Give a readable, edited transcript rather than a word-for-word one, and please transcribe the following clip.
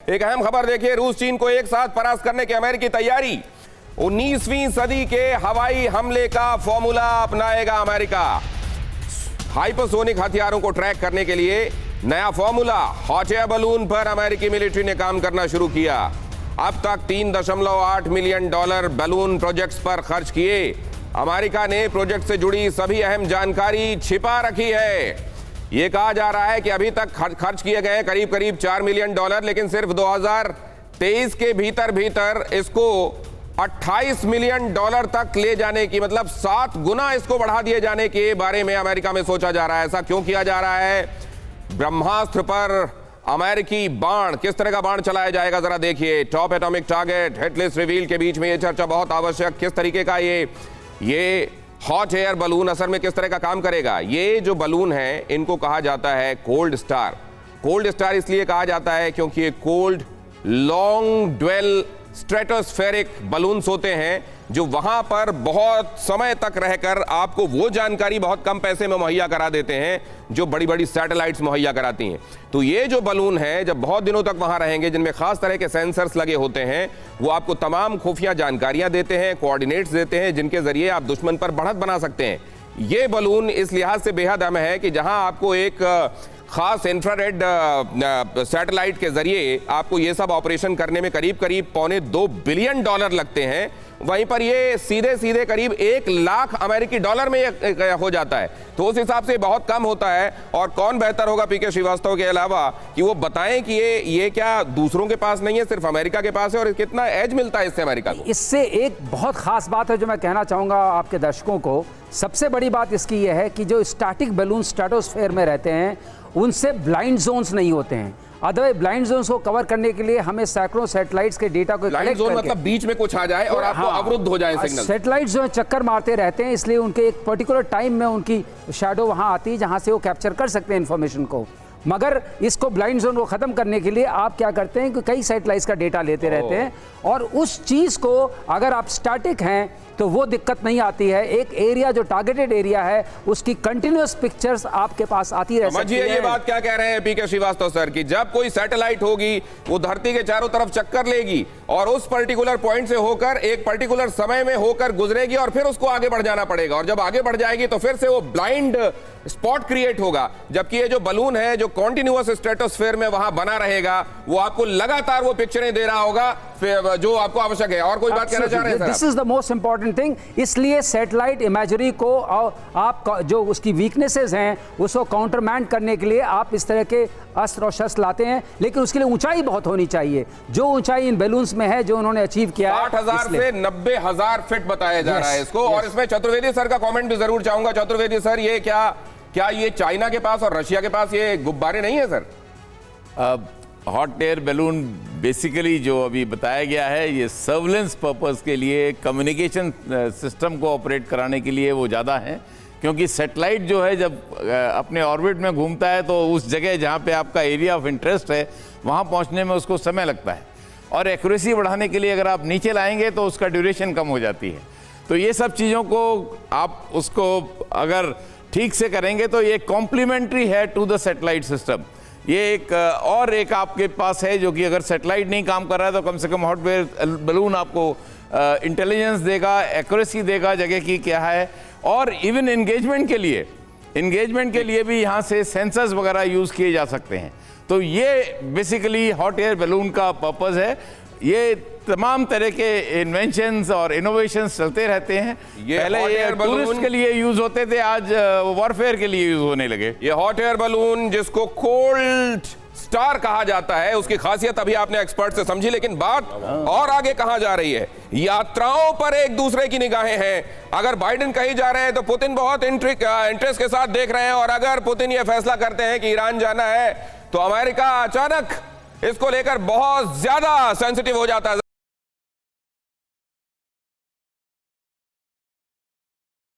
एक अहम खबर देखिए, रूस चीन को एक साथ परास्त करने की अमेरिकी तैयारी। 19वीं सदी के हवाई हमले का फॉर्मूला अपनाएगा अमेरिका। हाइपरसोनिक हथियारों को ट्रैक करने के लिए नया फॉर्मूला हॉट एयर बलून पर अमेरिकी मिलिट्री ने काम करना शुरू किया। अब तक $3.8 मिलियन बलून प्रोजेक्ट्स पर खर्च किए। अमेरिका ने प्रोजेक्ट से जुड़ी सभी अहम जानकारी छिपा रखी है। यह कहा जा रहा है कि अभी तक खर्च किए गए करीब करीब $4 मिलियन, लेकिन सिर्फ 2023 के भीतर इसको $28 मिलियन तक ले जाने की, मतलब 7 गुना इसको बढ़ा दिए जाने के बारे में अमेरिका में सोचा जा रहा है। ऐसा क्यों किया जा रहा है? ब्रह्मास्त्र पर अमेरिकी बाण, किस तरह का बाण चलाया जाएगा जरा देखिए। Top atomic target hit list reveal के बीच में यह चर्चा बहुत आवश्यक। किस तरीके का ये हॉट एयर बलून असल में किस तरह का काम करेगा? ये जो बलून है इनको कहा जाता है कोल्ड स्टार। कोल्ड स्टार इसलिए कहा जाता है क्योंकि ये cold long dwell stratospheric balloons होते हैं जो वहां पर बहुत समय तक रहकर आपको वो जानकारी बहुत कम पैसे में मुहैया करा देते हैं जो बड़ी बड़ी सैटेलाइट्स मुहैया कराती हैं। तो ये जो बलून है जब बहुत दिनों तक वहां रहेंगे, जिनमें खास तरह के सेंसर्स लगे होते हैं, वो आपको तमाम खुफिया जानकारियां देते हैं, कोऑर्डिनेट्स देते हैं, जिनके जरिए आप दुश्मन पर बढ़त बना सकते हैं। ये बलून इस लिहाज से बेहद अहम है कि जहां आपको एक खास इंफ्रारेड सैटेलाइट के जरिए आपको ये सब ऑपरेशन करने में करीब करीब $2.25 बिलियन लगते हैं, वहीं पर ये सीधे करीब $1 लाख अमेरिकी में हो जाता है। तो उस हिसाब से बहुत कम होता है। और कौन बेहतर होगा पीके श्रीवास्तव के अलावा कि वो बताएं कि ये क्या दूसरों के पास नहीं है, सिर्फ अमेरिका के पास है, और कितना एज मिलता है इससे अमेरिका को। इससे एक बहुत खास बात है जो मैं कहना चाहूंगा आपके दर्शकों को। सबसे बड़ी बात इसकी यह है कि जो स्टैटिक बैलून स्ट्रेटोस्फेयर में रहते हैं उनसे ब्लाइंड जोन्स नहीं होते हैं। अदरवाइज ब्लाइंड जोन्स को कवर करने के लिए हमें सैकड़ों सैटेलाइट्स के डेटा को कलेक्ट करके, मतलब बीच में कुछ आ जाए और आपको अवरुद्ध हो जाए सिग्नल। सैटेलाइट्स जो है चक्कर मारते रहते हैं, इसलिए उनके एक पर्टिकुलर टाइम में उनकी शैडो वहां आती है जहां से वो कैप्चर कर सकते हैं इंफॉर्मेशन को। मगर इसको ब्लाइंड जोन को खत्म करने के लिए आप क्या करते हैं कि कई सैटेलाइट्स का डेटा लेते रहते हैं, और उस चीज को अगर आप स्टैटिक हैं तो वो दिक्कत नहीं आती है। एक एरिया जो टारगेटेड एरिया है उसकी कंटिन्यूअस पिक्चर्स आपके पास आती रह सकती है। ये बात क्या कह रहे हैं पीके श्रीवास्तव सर कि जब कोई सैटेलाइट होगी वो धरती के चारों तरफ चक्कर लेगी और उस पर्टिकुलर पॉइंट से होकर एक पर्टिकुलर समय में होकर गुजरेगी और फिर उसको आगे बढ़ जाना पड़ेगा, और जब आगे बढ़ जाएगी तो फिर से वो ब्लाइंड स्पॉट क्रिएट होगा। जबकि ये जो बलून है जो कॉन्टिन्यूअस स्ट्रेटोस्फेयर में वहां बना रहेगा, वो आपको लगातार वो पिक्चरें दे रहा होगा जो आपको आवश्यक है। और कोई बात कहना चाह रहे हैं? This is the most important thing. इसलिए सैटेलाइट इमेजरी को आप जो उसकी वीकनेसेस हैं उसको काउंटरमैंड करने के लिए आप इस तरह के अस्त्र और शस्त्र लाते हैं, लेकिन उसके लिए ऊंचाई बहुत होनी चाहिए। जो ऊंचाई इन बैलून्स में है जो उन्होंने अचीव किया है 60,000 से 90,000 फीट बताया जा रहा है इसको। और इसमें चतुर्वेदी सर का कमेंट भी जरूर चाहूंगा। चतुर्वेदी सर, ये क्या ये चाइना के पास और रशिया के पास ये गुब्बारे नहीं है sir? Hot air balloon basically जो अभी बताया गया है ये सर्विलेंस पर्पस के लिए, कम्युनिकेशन सिस्टम को ऑपरेट कराने के लिए वो ज़्यादा है। क्योंकि सैटेलाइट जो है जब अपने ऑर्बिट में घूमता है तो उस जगह जहाँ पे आपका एरिया ऑफ इंटरेस्ट है वहाँ पहुँचने में उसको समय लगता है, और एक्यूरेसी बढ़ाने के लिए अगर आप नीचे लाएंगे तो उसका ड्यूरेशन कम हो जाती है। तो ये सब चीज़ों को आप उसको अगर ठीक से करेंगे तो ये कॉम्प्लीमेंट्री है टू द सैटेलाइट सिस्टम। ये एक आपके पास है जो कि अगर सैटेलाइट नहीं काम कर रहा है तो कम से कम हॉट एयर बलून आपको इंटेलिजेंस देगा, एक्यूरेसी देगा जगह की क्या है, और इवन एंगेजमेंट के लिए भी यहाँ से सेंसर्स वगैरह यूज़ किए जा सकते हैं। तो ये बेसिकली हॉट एयर बलून का पर्पज़ है। ये तमाम तरह के इन्वेंशंस और इनोवेशंस चलते रहते हैं। पहले ये टूरिस्ट के लिए यूज होते थे, आज वॉरफेयर के लिए यूज होने लगे। ये हॉट एयर बलून जिसको कोल्ड स्टार कहा जाता है, उसकी खासियत अभी आपने एक्सपर्ट से समझी, लेकिन बात और आगे कहां जा रही है? यात्राओं पर एक दूसरे की निगाहें हैं। अगर बाइडेन कहीं जा रहे हैं तो पुतिन बहुत इंटरेस्ट के साथ देख रहे हैं, और अगर पुतिन ये फैसला करते हैं कि ईरान जाना है तो अमेरिका अचानक इसको लेकर बहुत ज्यादा सेंसिटिव हो जाता है।